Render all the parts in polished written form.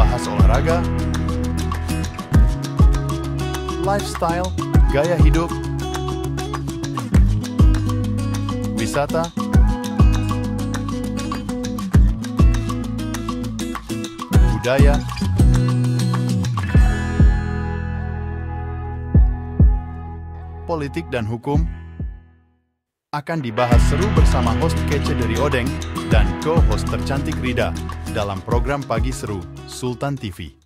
bahas olahraga, lifestyle, gaya hidup, wisata, budaya, politik dan hukum akan dibahas seru bersama host kece dari Odeng dan co-host tercantik Rida dalam program Pagi Seru Sultan TV.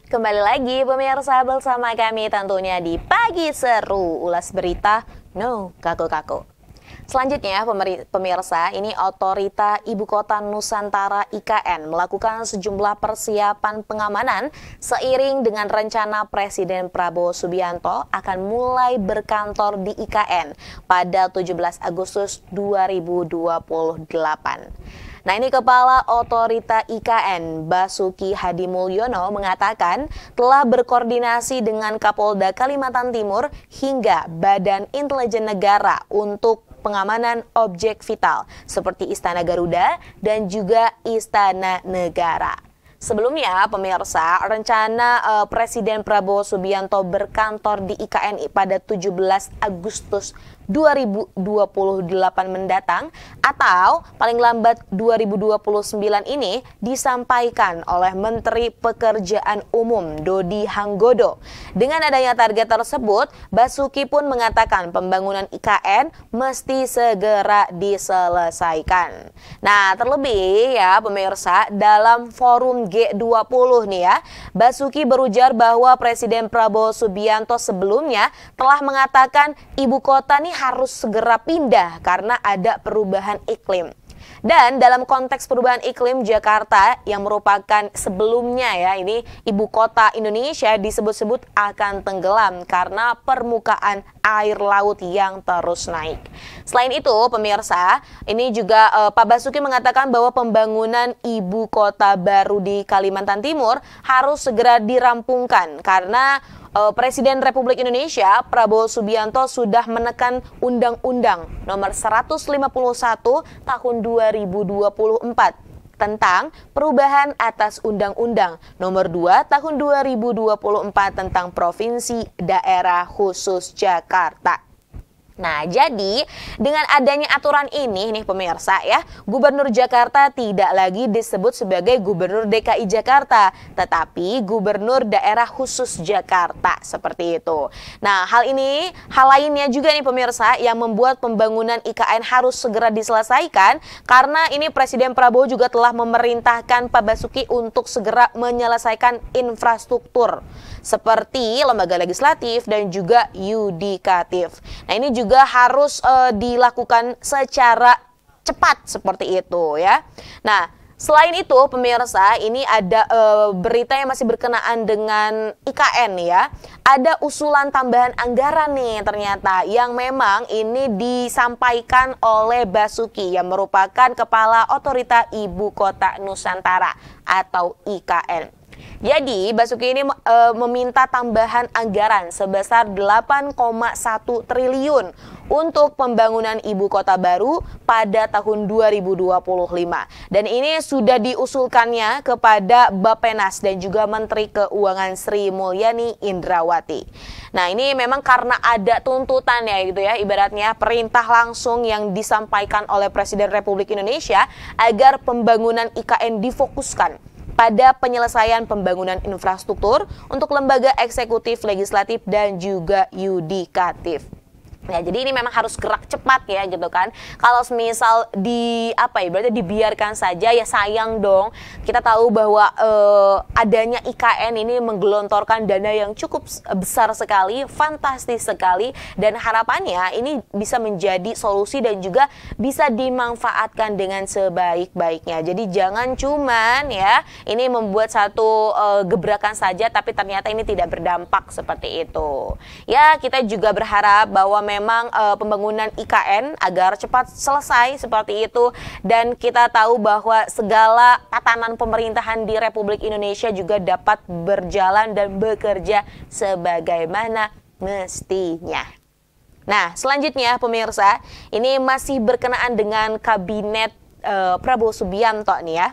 Kembali lagi pemirsa bersama kami tentunya di Pagi Seru, ulas berita no kaku-kaku. Selanjutnya pemirsa, ini Otorita Ibu Kota Nusantara IKN melakukan sejumlah persiapan pengamanan seiring dengan rencana Presiden Prabowo Subianto akan mulai berkantor di IKN pada 17 Agustus 2028. Nah, ini Kepala Otorita IKN Basuki Hadimulyono mengatakan telah berkoordinasi dengan Kapolda Kalimantan Timur hingga Badan Intelijen Negara untuk pengamanan objek vital seperti Istana Garuda dan juga Istana Negara. Sebelumnya, pemirsa, rencana Presiden Prabowo Subianto berkantor di IKN pada 17 Agustus 2028 mendatang atau paling lambat 2029 ini disampaikan oleh Menteri Pekerjaan Umum Dodi Hanggodo. Dengan adanya target tersebut, Basuki pun mengatakan pembangunan IKN mesti segera diselesaikan. Nah, terlebih ya pemirsa, dalam forum G20 nih ya, Basuki berujar bahwa Presiden Prabowo Subianto sebelumnya telah mengatakan ibu kota nih harus segera pindah karena ada perubahan iklim. Dan dalam konteks perubahan iklim, Jakarta yang merupakan sebelumnya ya ini ibu kota Indonesia disebut-sebut akan tenggelam karena permukaan air laut yang terus naik. Selain itu pemirsa, ini juga Pak Basuki mengatakan bahwa pembangunan ibu kota baru di Kalimantan Timur harus segera dirampungkan karena Presiden Republik Indonesia Prabowo Subianto sudah menekan Undang-Undang Nomor 151 Tahun 2024 tentang perubahan atas Undang-Undang Nomor 2 Tahun 2024 tentang Provinsi Daerah Khusus Jakarta. Nah, jadi dengan adanya aturan ini nih pemirsa ya, Gubernur Jakarta tidak lagi disebut sebagai Gubernur DKI Jakarta, tetapi Gubernur Daerah Khusus Jakarta, seperti itu. Nah, hal lainnya juga nih pemirsa yang membuat pembangunan IKN harus segera diselesaikan karena ini Presiden Prabowo juga telah memerintahkan Pak Basuki untuk segera menyelesaikan infrastruktur seperti lembaga legislatif dan juga yudikatif. Nah, ini juga harus dilakukan secara cepat seperti itu ya. Nah, selain itu pemirsa, ini ada berita yang masih berkenaan dengan IKN ya. Ada usulan tambahan anggaran nih ternyata yang memang ini disampaikan oleh Basuki yang merupakan Kepala Otorita Ibu Kota Nusantara atau IKN. Jadi Basuki ini meminta tambahan anggaran sebesar 8,1 triliun untuk pembangunan ibu kota baru pada tahun 2025. Dan ini sudah diusulkannya kepada Bappenas dan juga Menteri Keuangan Sri Mulyani Indrawati. Nah, ini memang karena ada tuntutan ya gitu ya, ibaratnya perintah langsung yang disampaikan oleh Presiden Republik Indonesia agar pembangunan IKN difokuskan pada penyelesaian pembangunan infrastruktur untuk lembaga eksekutif, legislatif, dan juga yudikatif. Ya, jadi ini memang harus gerak cepat ya gitu kan. Kalau misal berarti dibiarkan saja ya sayang dong. Kita tahu bahwa adanya IKN ini menggelontorkan dana yang cukup besar sekali, fantastis sekali, dan harapannya ini bisa menjadi solusi dan juga bisa dimanfaatkan dengan sebaik-baiknya. Jadi jangan cuman ya ini membuat satu gebrakan saja tapi ternyata ini tidak berdampak seperti itu. Ya, kita juga berharap bahwa memang pembangunan IKN agar cepat selesai seperti itu, dan kita tahu bahwa segala tatanan pemerintahan di Republik Indonesia juga dapat berjalan dan bekerja sebagaimana mestinya. Nah, selanjutnya pemirsa, ini masih berkenaan dengan kabinet Prabowo Subianto nih ya.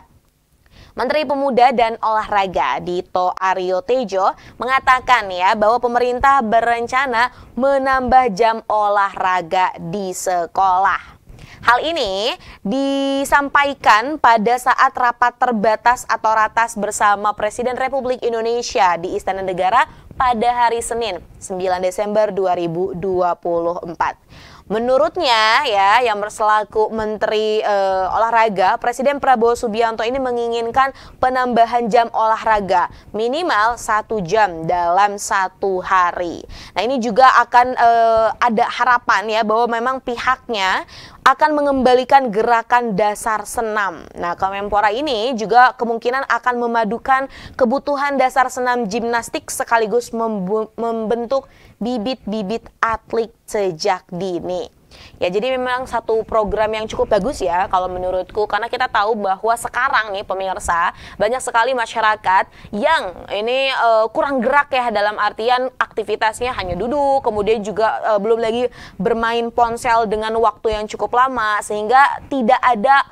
Menteri Pemuda dan Olahraga Dito Aryo Tejo mengatakan ya bahwa pemerintah berencana menambah jam olahraga di sekolah. Hal ini disampaikan pada saat rapat terbatas atau ratas bersama Presiden Republik Indonesia di Istana Negara pada hari Senin 9 Desember 2024. Menurutnya ya, yang berselaku Menteri Olahraga, Presiden Prabowo Subianto ini menginginkan penambahan jam olahraga minimal 1 jam dalam 1 hari. Nah, ini juga akan ada harapan ya bahwa memang pihaknya akan mengembalikan gerakan dasar senam. Nah, Kemenpora ini juga kemungkinan akan memadukan kebutuhan dasar senam gimnastik sekaligus membentuk bibit-bibit atlet sejak dini. Ya, jadi memang satu program yang cukup bagus ya kalau menurutku, karena kita tahu bahwa sekarang nih pemirsa, banyak sekali masyarakat yang ini kurang gerak ya, dalam artian aktivitasnya hanya duduk, kemudian juga belum lagi bermain ponsel dengan waktu yang cukup lama sehingga tidak ada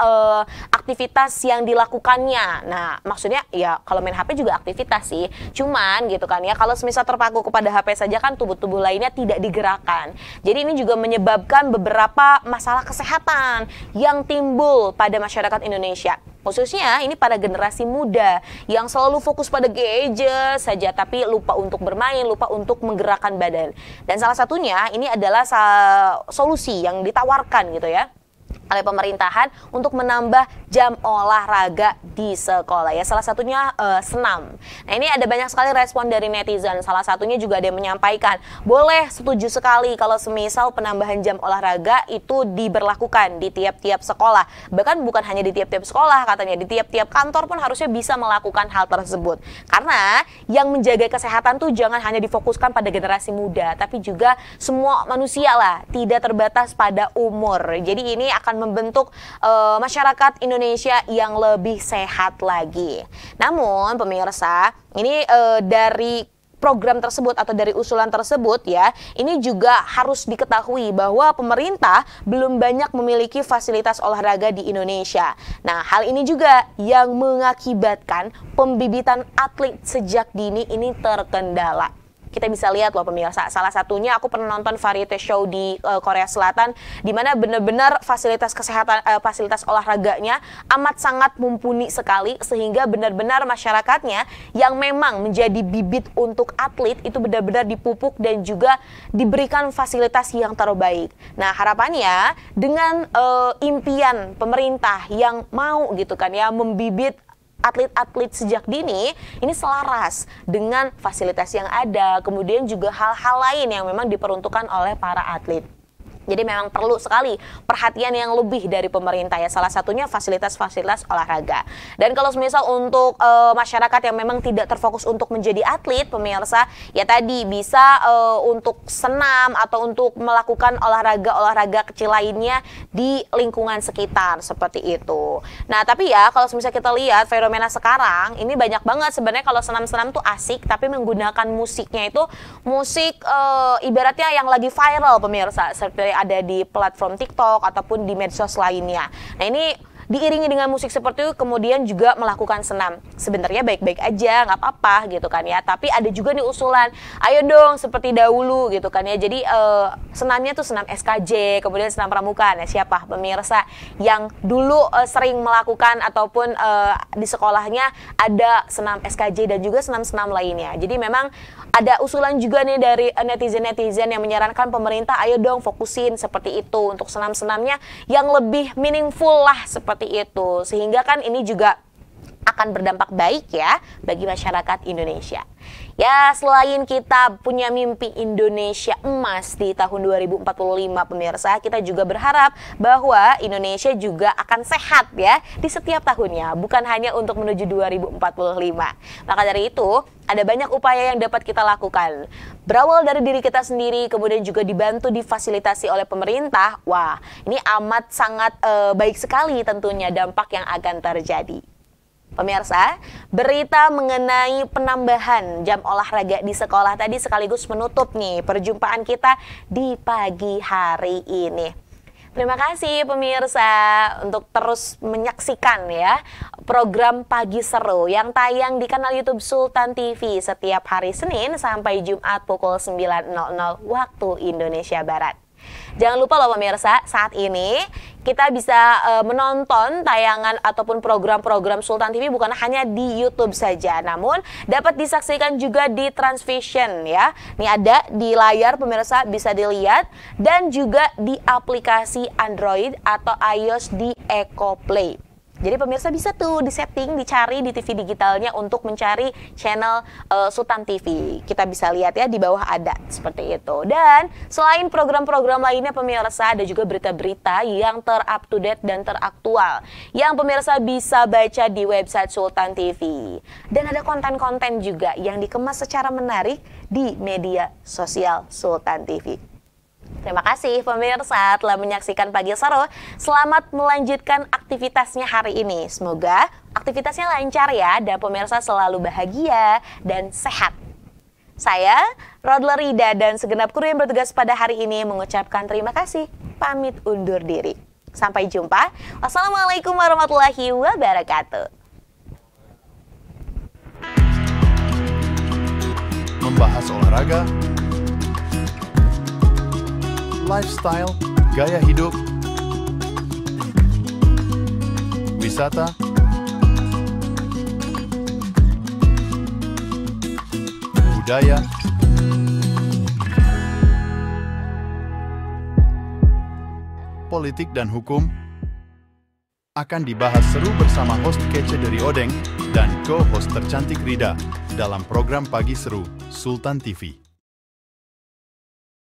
aktivitas yang dilakukannya. Nah, maksudnya ya kalau main HP juga aktivitas sih, cuman gitu kan ya, kalau semisal terpaku kepada HP saja kan tubuh-tubuh lainnya tidak digerakkan. Jadi ini juga menyebabkan beberapa masalah kesehatan yang timbul pada masyarakat Indonesia. Khususnya ini pada generasi muda yang selalu fokus pada gadget saja tapi lupa untuk bermain, lupa untuk menggerakkan badan. Dan salah satunya ini adalah solusi yang ditawarkan gitu ya oleh pemerintahan untuk menambah jam olahraga di sekolah ya, salah satunya senam. Nah, ini ada banyak sekali respon dari netizen. Salah satunya juga ada yang menyampaikan boleh setuju sekali kalau semisal penambahan jam olahraga itu diberlakukan di tiap-tiap sekolah, bahkan bukan hanya di tiap-tiap sekolah, katanya di tiap-tiap kantor pun harusnya bisa melakukan hal tersebut, karena yang menjaga kesehatan tuh jangan hanya difokuskan pada generasi muda tapi juga semua manusia lah, tidak terbatas pada umur. Jadi ini akan membentuk masyarakat Indonesia yang lebih sehat lagi. Namun pemirsa, ini dari program tersebut atau dari usulan tersebut ya, ini juga harus diketahui bahwa pemerintah belum banyak memiliki fasilitas olahraga di Indonesia. Nah, hal ini juga yang mengakibatkan pembibitan atlet sejak dini ini terkendala. Kita bisa lihat loh pemirsa, salah satunya aku pernah nonton variety show di Korea Selatan, di mana benar-benar fasilitas kesehatan, fasilitas olahraganya amat sangat mumpuni sekali, sehingga benar-benar masyarakatnya yang memang menjadi bibit untuk atlet itu benar-benar dipupuk dan juga diberikan fasilitas yang terbaik. Nah, harapannya dengan impian pemerintah yang mau gitu kan ya membibit atlet-atlet sejak dini, ini selaras dengan fasilitas yang ada, kemudian juga hal-hal lain yang memang diperuntukkan oleh para atlet. Jadi memang perlu sekali perhatian yang lebih dari pemerintah ya, salah satunya fasilitas-fasilitas olahraga. Dan kalau misal untuk masyarakat yang memang tidak terfokus untuk menjadi atlet, pemirsa, ya tadi bisa untuk senam atau untuk melakukan olahraga-olahraga kecil lainnya di lingkungan sekitar, seperti itu. Nah, tapi ya kalau misalnya kita lihat fenomena sekarang, ini banyak banget sebenarnya kalau senam-senam tuh asik, tapi menggunakan musiknya itu musik ibaratnya yang lagi viral pemirsa, seperti ada di platform TikTok ataupun di medsos lainnya. Nah, ini diiringi dengan musik seperti itu, kemudian juga melakukan senam. Sebenarnya baik-baik aja, nggak apa-apa gitu kan ya. Tapi ada juga nih usulan, ayo dong seperti dahulu gitu kan ya. Jadi senamnya tuh senam SKJ, kemudian senam pramuka. Nah, siapa pemirsa yang dulu sering melakukan ataupun di sekolahnya ada senam SKJ dan juga senam-senam lainnya. Jadi memang ada usulan juga nih dari netizen-netizen yang menyarankan pemerintah, ayo dong fokusin seperti itu untuk senam-senamnya yang lebih meaningful lah seperti itu, sehingga kan ini juga akan berdampak baik ya bagi masyarakat Indonesia. Ya, selain kita punya mimpi Indonesia emas di tahun 2045 pemirsa, kita juga berharap bahwa Indonesia juga akan sehat ya di setiap tahunnya, bukan hanya untuk menuju 2045. Maka dari itu, ada banyak upaya yang dapat kita lakukan. Berawal dari diri kita sendiri, kemudian juga dibantu difasilitasi oleh pemerintah. Wah, ini amat sangat baik sekali tentunya dampak yang akan terjadi. Pemirsa, berita mengenai penambahan jam olahraga di sekolah tadi sekaligus menutup nih perjumpaan kita di pagi hari ini. Terima kasih pemirsa untuk terus menyaksikan ya program Pagi Seru yang tayang di kanal YouTube Sultan TV setiap hari Senin sampai Jumat pukul 9.00 waktu Indonesia Barat. Jangan lupa loh pemirsa, saat ini kita bisa menonton tayangan ataupun program-program Sultan TV bukan hanya di YouTube saja, namun dapat disaksikan juga di Transvision ya. Ini ada di layar pemirsa, bisa dilihat, dan juga di aplikasi Android atau iOS di Eco Play. Jadi pemirsa bisa tuh disetting, dicari di TV digitalnya untuk mencari channel Sultan TV. Kita bisa lihat ya di bawah ada seperti itu. Dan selain program-program lainnya pemirsa, ada juga berita-berita yang ter-up to date dan teraktual yang pemirsa bisa baca di website Sultan TV. Dan ada konten-konten juga yang dikemas secara menarik di media sosial Sultan TV. Terima kasih pemirsa telah menyaksikan Pagi Seru. Selamat melanjutkan aktivitasnya hari ini. Semoga aktivitasnya lancar ya dan pemirsa selalu bahagia dan sehat. Saya, Rodler Rida dan segenap kru yang bertugas pada hari ini mengucapkan terima kasih. Pamit undur diri. Sampai jumpa. Wassalamualaikum warahmatullahi wabarakatuh. Membahas olahraga, lifestyle, gaya hidup, wisata, budaya, politik dan hukum akan dibahas seru bersama host kece dari Odeng dan co-host tercantik Rida dalam program Pagi Seru Sultan TV.